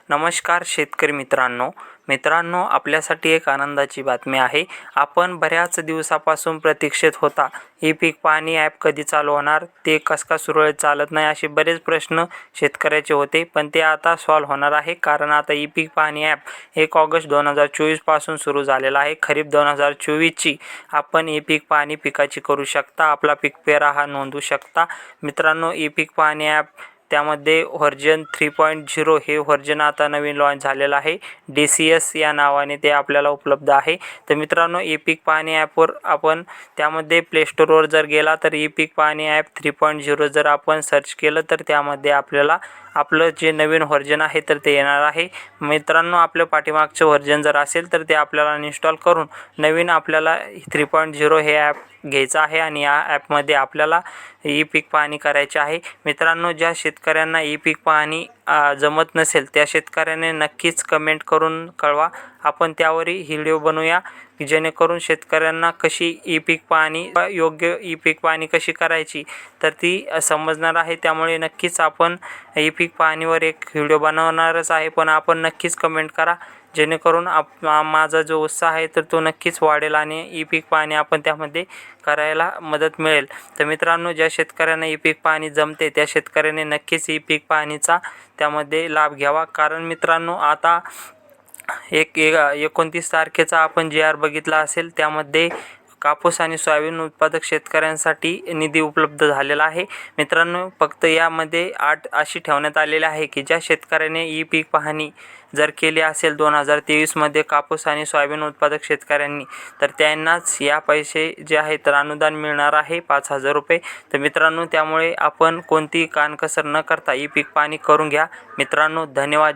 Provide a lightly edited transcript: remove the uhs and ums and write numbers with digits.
नमस्कार शेतकरी मित्रांनो, आपल्यासाठी एक आनंदाची बातमी आहे. आपण बऱ्याच दिवसापासून प्रतीक्षेत होता ई पीक पाहणी ॲप कधी चालू होणार, ते कसं का सुरळीत चालत नाही असे बरेच प्रश्न शेतकऱ्याचे होते. पण ते आता सॉल्व्ह होणार आहे, कारण आता ई पीक पाहणी ॲप 1 ऑगस्ट 2024 पासून सुरू झालेला आहे. खरीप 2024ची आपण ई पीक पाहणी पिकाची करू शकता. आपला पीक पेरा हा नोंदवू शकता. मित्रांनो, ई पीक पाहणी ॲप त्यामध्ये व्हर्जन 3.0 हे व्हर्जन आता नवीन लॉन्च झालेलं आहे. DCS या नावाने ते आपल्याला उपलब्ध आहे. तर मित्रांनो, ई पीक पाहणी ॲपवर आपण त्यामध्ये प्ले स्टोअरवर जर गेला तर ई पीक पाहणी ॲप 3.0 जर आपण सर्च केलं तर त्यामध्ये आपल्याला आपलं जे नवीन व्हर्जन आहे तर ते येणार आहे. मित्रांनो, आपल्या पाठीमागचं व्हर्जन जर असेल तर ते आपल्याला इन्स्टॉल करून नवीन आपल्याला 3.0 हे ॲप घ्यायचं आहे आणि या ॲपमध्ये आपल्याला ई पीक पाहणी करायची आहे. मित्रांनो, ज्या शेतकऱ्यांना ई पीक पाहणी जमत नसेल त्या शेतकऱ्याने नक्कीच कमेंट करून कळवा. आपण त्यावरही व्हिडिओ बनवूया जेणेकरून शेतकऱ्यांना कशी ई पीक पाहणी योग्य ई पीक पाहणी कशी करायची तर ती समजणार आहे. त्यामुळे नक्कीच आपण ई पीक पाहणीवर एक व्हिडिओ बनवणारच आहे, पण आपण नक्कीच कमेंट करा जेणेकरून माझा जो उत्साह आहे तर तो नक्कीच वाढेल आणि ई पीक पाहणी आपण त्यामध्ये करायला मदत मिळेल. तर मित्रांनो, ज्या शेतकऱ्यांना ई पीक पाहणी जमते त्या शेतकऱ्याने नक्कीच ई पीक पाहणीचा त्यामध्ये लाभ घ्यावा. कारण मित्रांनो, आता 29 तारखेचा आपण JR बघितला असेल, त्यामध्ये कापूस आणि सोयाबीन उत्पादक शेतकऱ्यांसाठी निधी उपलब्ध झालेला आहे. मित्रांनो, फक्त यामध्ये अट अशी ठेवण्यात आलेली आहे की ज्या शेतकऱ्याने ई पीक पाहणी जर केली असेल 2023 मध्ये कापूस आणि सोयाबीन उत्पादक शेतकऱ्यांनी, तर त्यांनाच या पैसे जे आहे तर अनुदान मिळणार आहे 5,000 रुपये. तर मित्रांनो, त्यामुळे आपण कोणतीही कानकसर न करता ई पीक पाहणी करून घ्या. मित्रांनो, धन्यवाद.